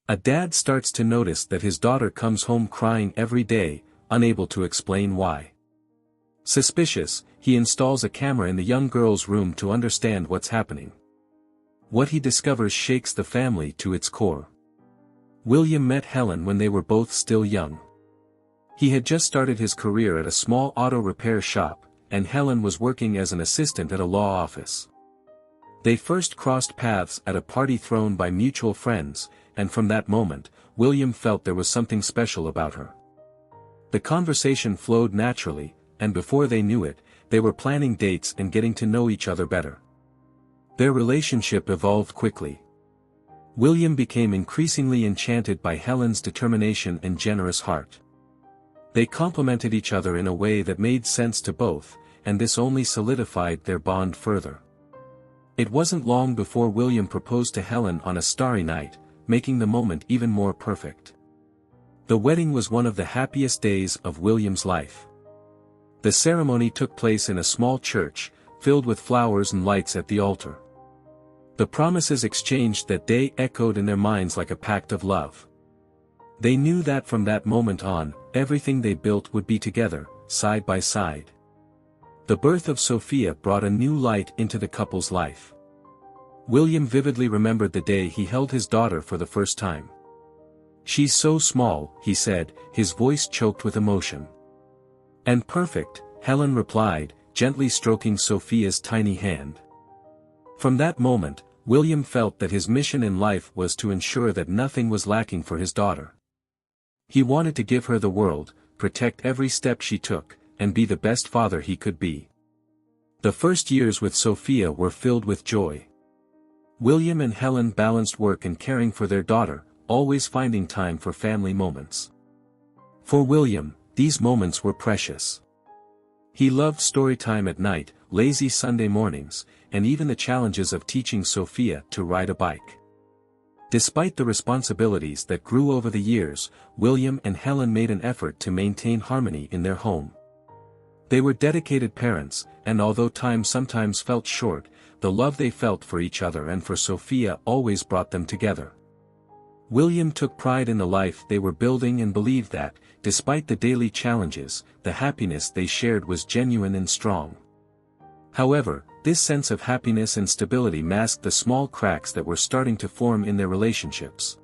A dad starts to notice that his daughter comes home crying every day, unable to explain why. Suspicious, he installs a camera in the young girl's room to understand what's happening. What he discovers shakes the family to its core. William met Helen when they were both still young. He had just started his career at a small auto repair shop, and Helen was working as an assistant at a law office. They first crossed paths at a party thrown by mutual friends, and from that moment, William felt there was something special about her. The conversation flowed naturally, and before they knew it, they were planning dates and getting to know each other better. Their relationship evolved quickly. William became increasingly enchanted by Helen's determination and generous heart. They complemented each other in a way that made sense to both, and this only solidified their bond further. It wasn't long before William proposed to Helen on a starry night, making the moment even more perfect. The wedding was one of the happiest days of William's life. The ceremony took place in a small church, filled with flowers and lights at the altar. The promises exchanged that day echoed in their minds like a pact of love. They knew that from that moment on, everything they built would be together, side by side. The birth of Sophia brought a new light into the couple's life. William vividly remembered the day he held his daughter for the first time. "She's so small," he said, his voice choked with emotion. "And perfect," Helen replied, gently stroking Sophia's tiny hand. From that moment, William felt that his mission in life was to ensure that nothing was lacking for his daughter. He wanted to give her the world, protect every step she took, and be the best father he could be. The first years with Sophia were filled with joy. William and Helen balanced work and caring for their daughter, always finding time for family moments. For William, these moments were precious. He loved story time at night, lazy Sunday mornings, and even the challenges of teaching Sophia to ride a bike. Despite the responsibilities that grew over the years, William and Helen made an effort to maintain harmony in their home. They were dedicated parents, and although time sometimes felt short, the love they felt for each other and for Sophia always brought them together. William took pride in the life they were building and believed that, despite the daily challenges, the happiness they shared was genuine and strong. However, this sense of happiness and stability masked the small cracks that were starting to form in their relationships.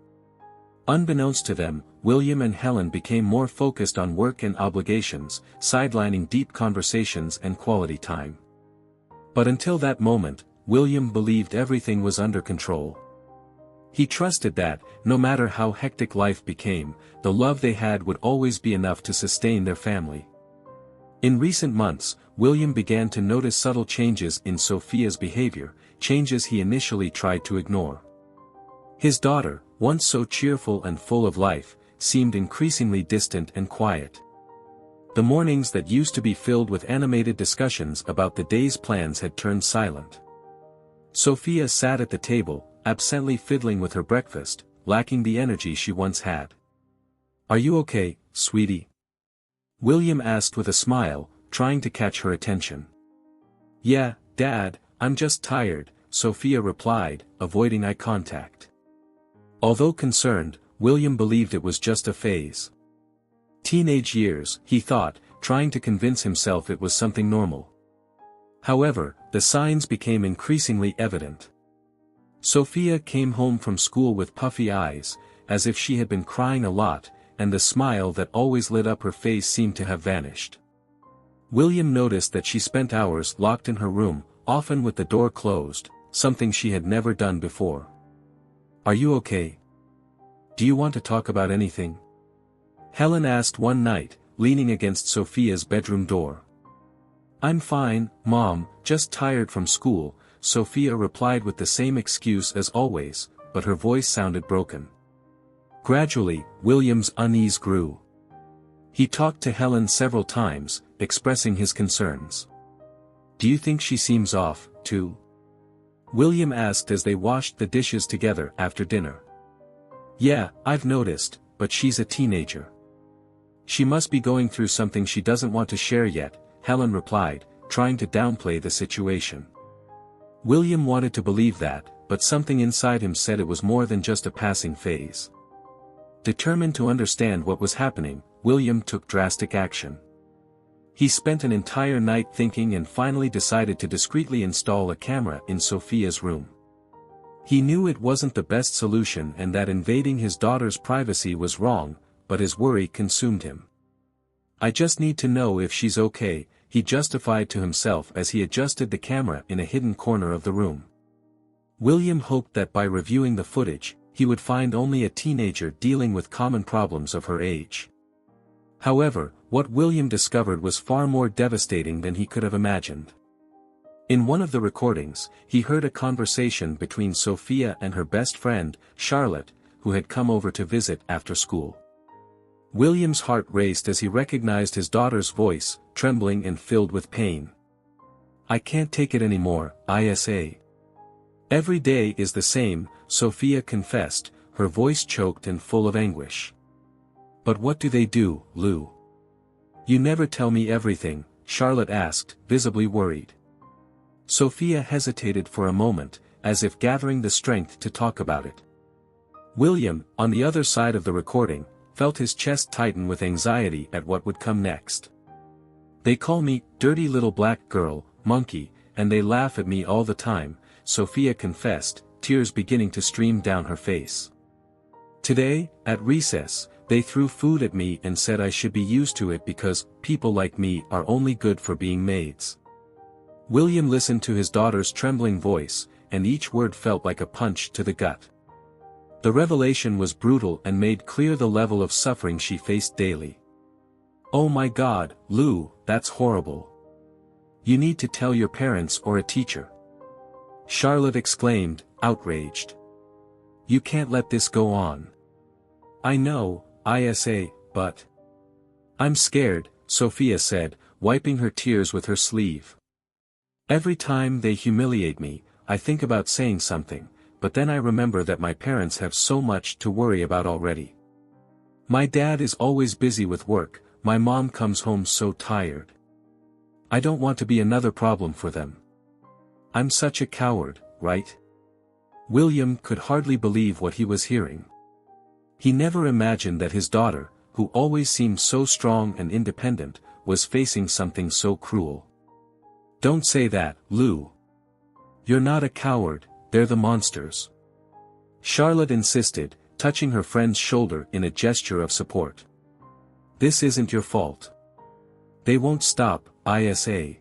Unbeknownst to them, William and Helen became more focused on work and obligations, sidelining deep conversations and quality time. But until that moment, William believed everything was under control. He trusted that, no matter how hectic life became, the love they had would always be enough to sustain their family. In recent months, William began to notice subtle changes in Sophia's behavior, changes he initially tried to ignore. His daughter, once so cheerful and full of life, seemed increasingly distant and quiet. The mornings that used to be filled with animated discussions about the day's plans had turned silent. Sophia sat at the table, absently fiddling with her breakfast, lacking the energy she once had. "Are you okay, sweetie?" William asked with a smile, trying to catch her attention. "Yeah, Dad, I'm just tired," Sophia replied, avoiding eye contact. Although concerned, William believed it was just a phase. Teenage years, he thought, trying to convince himself it was something normal. However, the signs became increasingly evident. Sophia came home from school with puffy eyes, as if she had been crying a lot, and the smile that always lit up her face seemed to have vanished. William noticed that she spent hours locked in her room, often with the door closed, something she had never done before. "Are you okay? Do you want to talk about anything?" Helen asked one night, leaning against Sophia's bedroom door. "I'm fine, Mom, just tired from school," Sophia replied with the same excuse as always, but her voice sounded broken. Gradually, William's unease grew. He talked to Helen several times, expressing his concerns. "Do you think she seems off, too?" William asked as they washed the dishes together after dinner. "Yeah, I've noticed, but she's a teenager. She must be going through something she doesn't want to share yet," Helen replied, trying to downplay the situation. William wanted to believe that, but something inside him said it was more than just a passing phase. Determined to understand what was happening, William took drastic action. He spent an entire night thinking and finally decided to discreetly install a camera in Sophia's room. He knew it wasn't the best solution and that invading his daughter's privacy was wrong, but his worry consumed him. "I just need to know if she's okay," he justified to himself as he adjusted the camera in a hidden corner of the room. William hoped that by reviewing the footage, he would find only a teenager dealing with common problems of her age. However, what William discovered was far more devastating than he could have imagined. In one of the recordings, he heard a conversation between Sophia and her best friend, Charlotte, who had come over to visit after school. William's heart raced as he recognized his daughter's voice, trembling and filled with pain. "I can't take it anymore, Isa. Every day is the same," Sophia confessed, her voice choked and full of anguish. "But what do they do, Lou? You never tell me everything," Charlotte asked, visibly worried. Sophia hesitated for a moment, as if gathering the strength to talk about it. William, on the other side of the recording, felt his chest tighten with anxiety at what would come next. "They call me, dirty little black girl, monkey, and they laugh at me all the time," Sophia confessed, tears beginning to stream down her face. "Today, at recess, they threw food at me and said I should be used to it because people like me are only good for being maids." William listened to his daughter's trembling voice, and each word felt like a punch to the gut. The revelation was brutal and made clear the level of suffering she faced daily. "Oh my God, Lou, that's horrible. You need to tell your parents or a teacher," Charlotte exclaimed, outraged. "You can't let this go on." "I know, Isa, but..." "I'm scared," Sophia said, wiping her tears with her sleeve. "Every time they humiliate me, I think about saying something, but then I remember that my parents have so much to worry about already. My dad is always busy with work, my mom comes home so tired. I don't want to be another problem for them. I'm such a coward, right?" William could hardly believe what he was hearing. He never imagined that his daughter, who always seemed so strong and independent, was facing something so cruel. "Don't say that, Lou. You're not a coward, they're the monsters," Charlotte insisted, touching her friend's shoulder in a gesture of support. "This isn't your fault. They won't stop, Isa.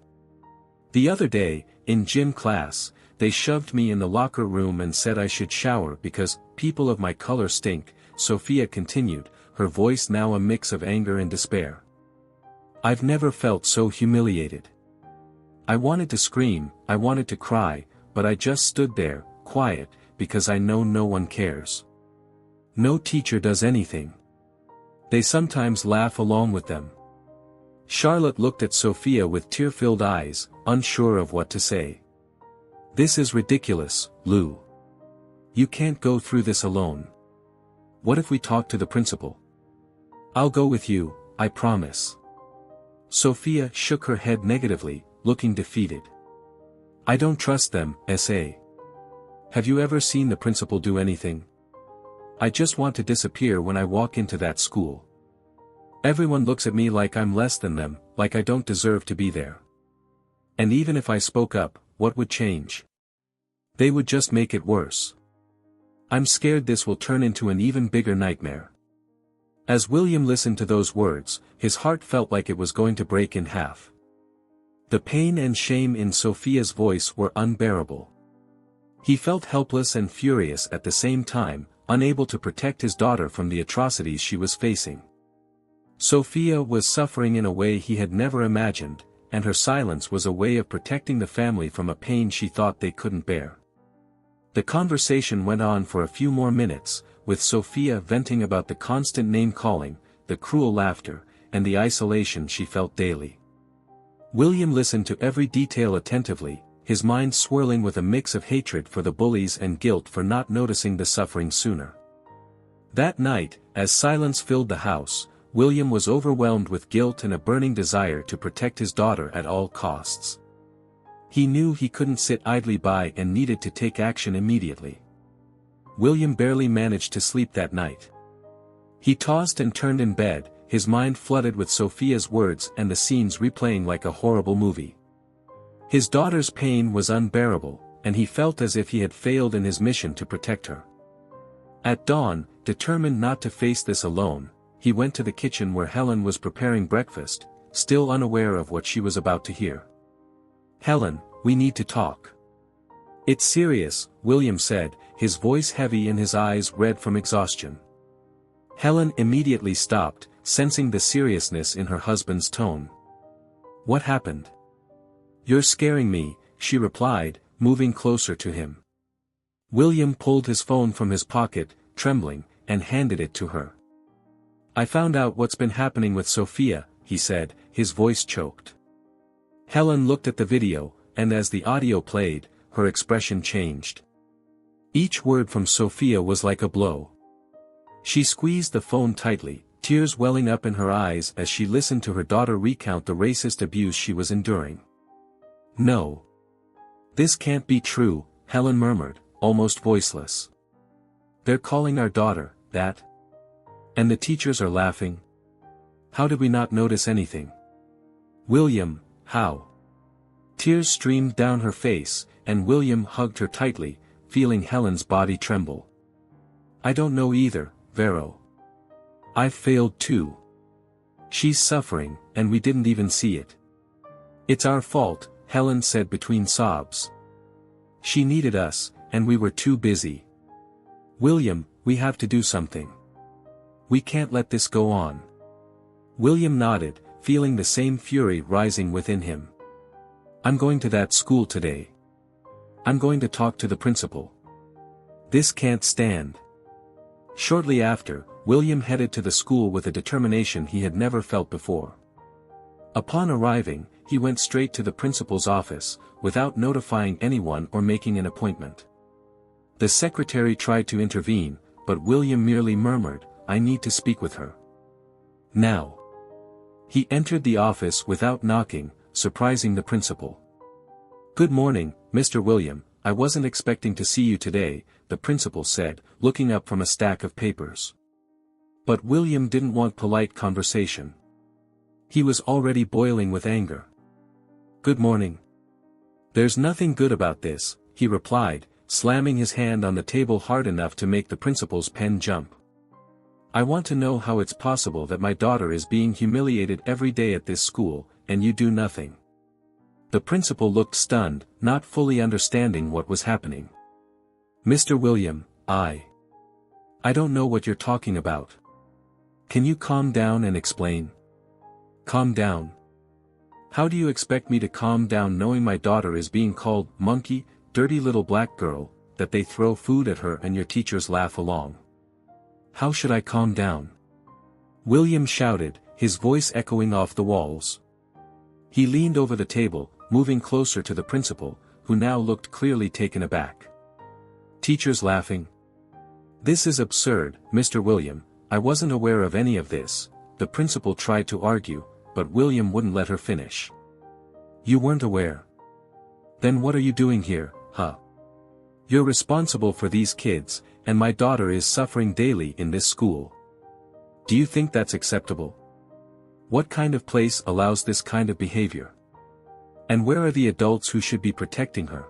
The other day, in gym class, they shoved me in the locker room and said I should shower because people of my color stink," Sophia continued, her voice now a mix of anger and despair. "I've never felt so humiliated. I wanted to scream, I wanted to cry, but I just stood there, quiet, because I know no one cares. No teacher does anything. They sometimes laugh along with them." Charlotte looked at Sophia with tear-filled eyes, unsure of what to say. "This is ridiculous, Lou. You can't go through this alone. What if we talk to the principal? I'll go with you, I promise." Sophia shook her head negatively, looking defeated. "I don't trust them, Sa. Have you ever seen the principal do anything? I just want to disappear when I walk into that school. Everyone looks at me like I'm less than them, like I don't deserve to be there. And even if I spoke up, what would change? They would just make it worse. I'm scared this will turn into an even bigger nightmare." As William listened to those words, his heart felt like it was going to break in half. The pain and shame in Sophia's voice were unbearable. He felt helpless and furious at the same time, unable to protect his daughter from the atrocities she was facing. Sophia was suffering in a way he had never imagined, and her silence was a way of protecting the family from a pain she thought they couldn't bear. The conversation went on for a few more minutes, with Sophia venting about the constant name-calling, the cruel laughter, and the isolation she felt daily. William listened to every detail attentively, his mind swirling with a mix of hatred for the bullies and guilt for not noticing the suffering sooner. That night, as silence filled the house, William was overwhelmed with guilt and a burning desire to protect his daughter at all costs. He knew he couldn't sit idly by and needed to take action immediately. William barely managed to sleep that night. He tossed and turned in bed, his mind flooded with Sophia's words and the scenes replaying like a horrible movie. His daughter's pain was unbearable, and he felt as if he had failed in his mission to protect her. At dawn, determined not to face this alone, he went to the kitchen where Helen was preparing breakfast, still unaware of what she was about to hear. "Helen, we need to talk." "It's serious," William said, his voice heavy and his eyes red from exhaustion. Helen immediately stopped, sensing the seriousness in her husband's tone. "What happened?" "You're scaring me," she replied, moving closer to him. William pulled his phone from his pocket, trembling, and handed it to her. "I found out what's been happening with Sophia," he said, his voice choked. Helen looked at the video, and as the audio played, her expression changed. Each word from Sophia was like a blow. She squeezed the phone tightly, tears welling up in her eyes as she listened to her daughter recount the racist abuse she was enduring. "No. This can't be true," Helen murmured, almost voiceless. "They're calling our daughter that? And the teachers are laughing? How did we not notice anything? William, how?" Tears streamed down her face, and William hugged her tightly, feeling Helen's body tremble. "I don't know either, Vero. I've failed too. She's suffering, and we didn't even see it." "It's our fault," Helen said between sobs. "She needed us, and we were too busy. William, we have to do something. We can't let this go on." William nodded, feeling the same fury rising within him. "I'm going to that school today. I'm going to talk to the principal. This can't stand." Shortly after, William headed to the school with a determination he had never felt before. Upon arriving, he went straight to the principal's office, without notifying anyone or making an appointment. The secretary tried to intervene, but William merely murmured, "I need to speak with her now." He entered the office without knocking, surprising the principal. "Good morning, Mr. William, I wasn't expecting to see you today," the principal said, looking up from a stack of papers. But William didn't want polite conversation. He was already boiling with anger. "Good morning." "There's nothing good about this," he replied, slamming his hand on the table hard enough to make the principal's pen jump. "I want to know how it's possible that my daughter is being humiliated every day at this school, and you do nothing." The principal looked stunned, not fully understanding what was happening. "Mr. William, I don't know what you're talking about. Can you calm down and explain?" "Calm down? How do you expect me to calm down knowing my daughter is being called monkey, dirty little black girl, that they throw food at her and your teachers laugh along? How should I calm down?" William shouted, his voice echoing off the walls. He leaned over the table, moving closer to the principal, who now looked clearly taken aback. "Teachers laughing? This is absurd, Mr. William, I wasn't aware of any of this," the principal tried to argue, but William wouldn't let her finish. "You weren't aware? Then what are you doing here, huh? You're responsible for these kids, and my daughter is suffering daily in this school. Do you think that's acceptable? What kind of place allows this kind of behavior? And where are the adults who should be protecting her?"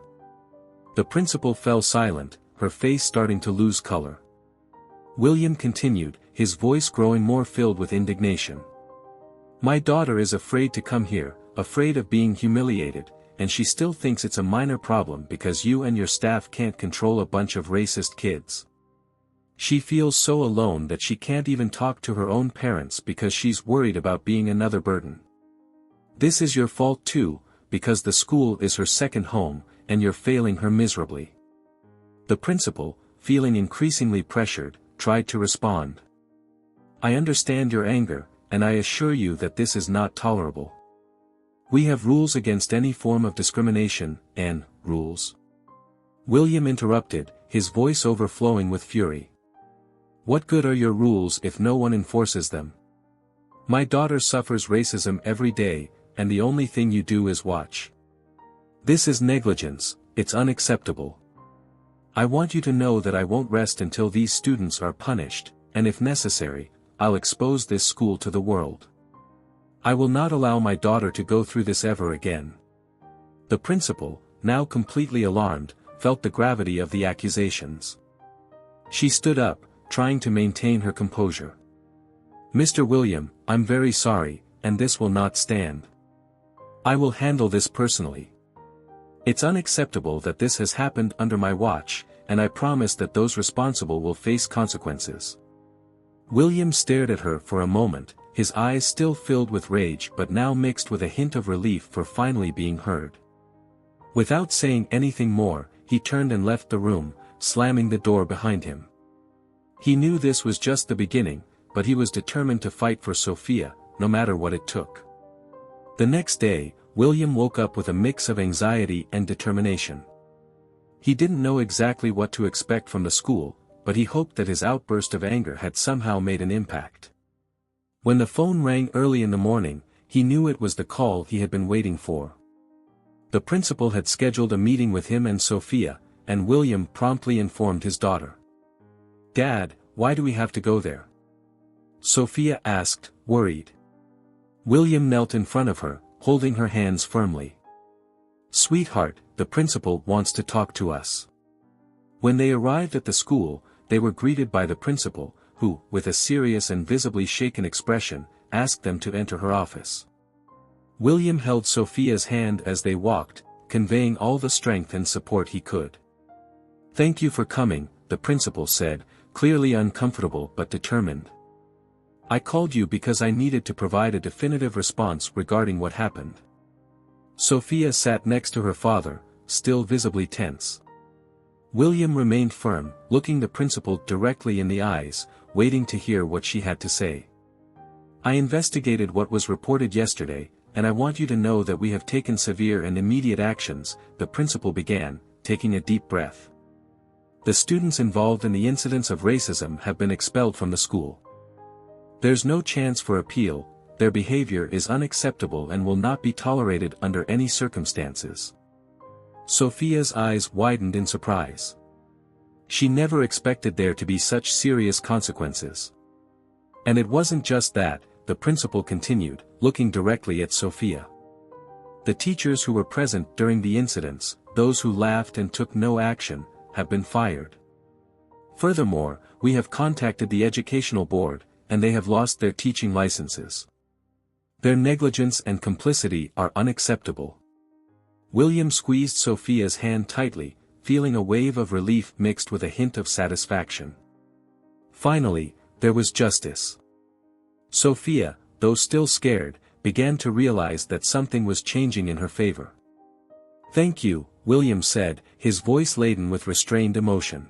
The principal fell silent, her face starting to lose color. William continued, his voice growing more filled with indignation. "My daughter is afraid to come here, afraid of being humiliated, and she still thinks it's a minor problem because you and your staff can't control a bunch of racist kids. She feels so alone that she can't even talk to her own parents because she's worried about being another burden. This is your fault too, because the school is her second home, and you're failing her miserably." The principal, feeling increasingly pressured, tried to respond. "I understand your anger, and I assure you that this is not tolerable. We have rules against any form of discrimination, and rules." William interrupted, his voice overflowing with fury. "What good are your rules if no one enforces them? My daughter suffers racism every day, and the only thing you do is watch. This is negligence, it's unacceptable. I want you to know that I won't rest until these students are punished, and if necessary, I'll expose this school to the world. I will not allow my daughter to go through this ever again." The principal, now completely alarmed, felt the gravity of the accusations. She stood up, trying to maintain her composure. "Mr. William, I'm very sorry, and this will not stand. I will handle this personally. It's unacceptable that this has happened under my watch, and I promise that those responsible will face consequences." William stared at her for a moment, his eyes still filled with rage but now mixed with a hint of relief for finally being heard. Without saying anything more, he turned and left the room, slamming the door behind him. He knew this was just the beginning, but he was determined to fight for Sophia, no matter what it took. The next day, William woke up with a mix of anxiety and determination. He didn't know exactly what to expect from the school, but he hoped that his outburst of anger had somehow made an impact. When the phone rang early in the morning, he knew it was the call he had been waiting for. The principal had scheduled a meeting with him and Sophia, and William promptly informed his daughter. "Dad, why do we have to go there?" Sophia asked, worried. William knelt in front of her, holding her hands firmly. "Sweetheart, the principal wants to talk to us." When they arrived at the school, they were greeted by the principal, who, with a serious and visibly shaken expression, asked them to enter her office. William held Sophia's hand as they walked, conveying all the strength and support he could. "Thank you for coming," the principal said, clearly uncomfortable but determined. "I called you because I needed to provide a definitive response regarding what happened." Sophia sat next to her father, still visibly tense. William remained firm, looking the principal directly in the eyes, waiting to hear what she had to say. "I investigated what was reported yesterday, and I want you to know that we have taken severe and immediate actions," the principal began, taking a deep breath. "The students involved in the incidents of racism have been expelled from the school. There's no chance for appeal, their behavior is unacceptable and will not be tolerated under any circumstances." Sophia's eyes widened in surprise. She never expected there to be such serious consequences. "And it wasn't just that," the principal continued, looking directly at Sophia. "The teachers who were present during the incidents, those who laughed and took no action, have been fired. Furthermore, we have contacted the educational board, and they have lost their teaching licenses. Their negligence and complicity are unacceptable." William squeezed Sophia's hand tightly, feeling a wave of relief mixed with a hint of satisfaction. Finally, there was justice. Sophia, though still scared, began to realize that something was changing in her favor. "Thank you," William said, his voice laden with restrained emotion.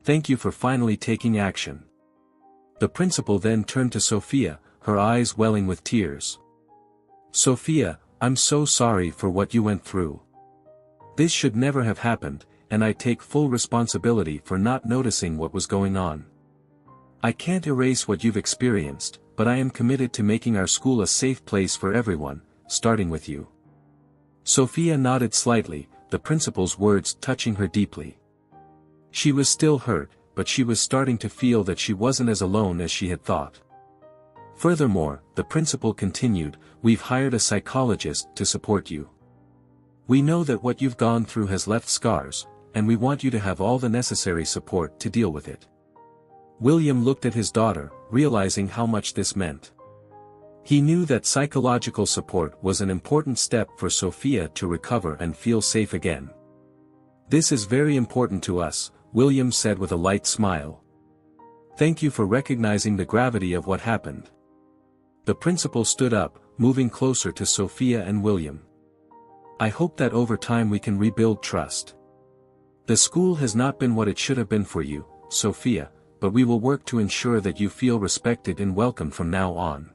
"Thank you for finally taking action." The principal then turned to Sophia, her eyes welling with tears. "Sophia, I'm so sorry for what you went through. This should never have happened, and I take full responsibility for not noticing what was going on. I can't erase what you've experienced, but I am committed to making our school a safe place for everyone, starting with you." Sophia nodded slightly, the principal's words touching her deeply. She was still hurt, but she was starting to feel that she wasn't as alone as she had thought. "Furthermore," the principal continued, "we've hired a psychologist to support you. We know that what you've gone through has left scars, and we want you to have all the necessary support to deal with it." William looked at his daughter, realizing how much this meant. He knew that psychological support was an important step for Sophia to recover and feel safe again. "This is very important to us," William said with a light smile. "Thank you for recognizing the gravity of what happened." The principal stood up, moving closer to Sophia and William. "I hope that over time we can rebuild trust. The school has not been what it should have been for you, Sophia, but we will work to ensure that you feel respected and welcome from now on.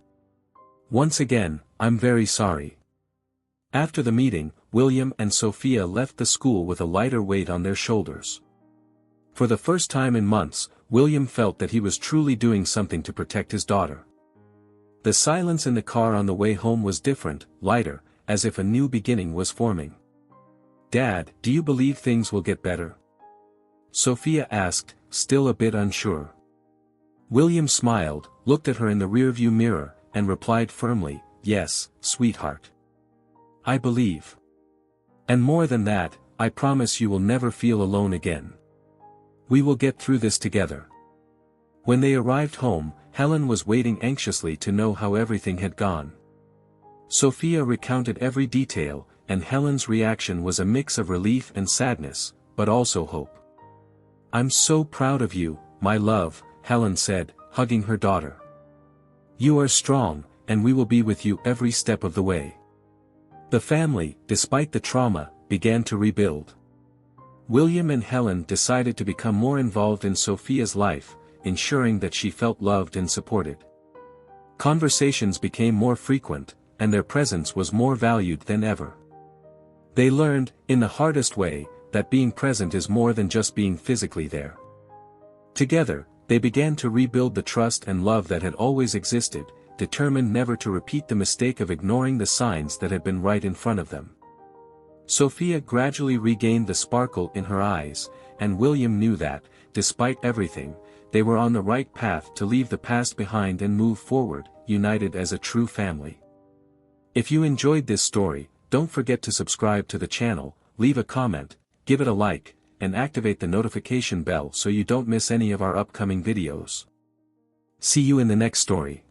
Once again, I'm very sorry." After the meeting, William and Sophia left the school with a lighter weight on their shoulders. For the first time in months, William felt that he was truly doing something to protect his daughter. The silence in the car on the way home was different, lighter, as if a new beginning was forming. "Dad, do you believe things will get better?" Sophia asked, still a bit unsure. William smiled, looked at her in the rearview mirror, and replied firmly, "Yes, sweetheart. I believe. And more than that, I promise you will never feel alone again. We will get through this together." When they arrived home, Helen was waiting anxiously to know how everything had gone. Sophia recounted every detail, and Helen's reaction was a mix of relief and sadness, but also hope. "I'm so proud of you, my love," Helen said, hugging her daughter. "You are strong, and we will be with you every step of the way." The family, despite the trauma, began to rebuild. William and Helen decided to become more involved in Sophia's life, ensuring that she felt loved and supported. Conversations became more frequent, and their presence was more valued than ever. They learned, in the hardest way, that being present is more than just being physically there. Together, they began to rebuild the trust and love that had always existed, determined never to repeat the mistake of ignoring the signs that had been right in front of them. Sophia gradually regained the sparkle in her eyes, and William knew that, despite everything, they were on the right path to leave the past behind and move forward, united as a true family. If you enjoyed this story, don't forget to subscribe to the channel, leave a comment, give it a like, and activate the notification bell so you don't miss any of our upcoming videos. See you in the next story.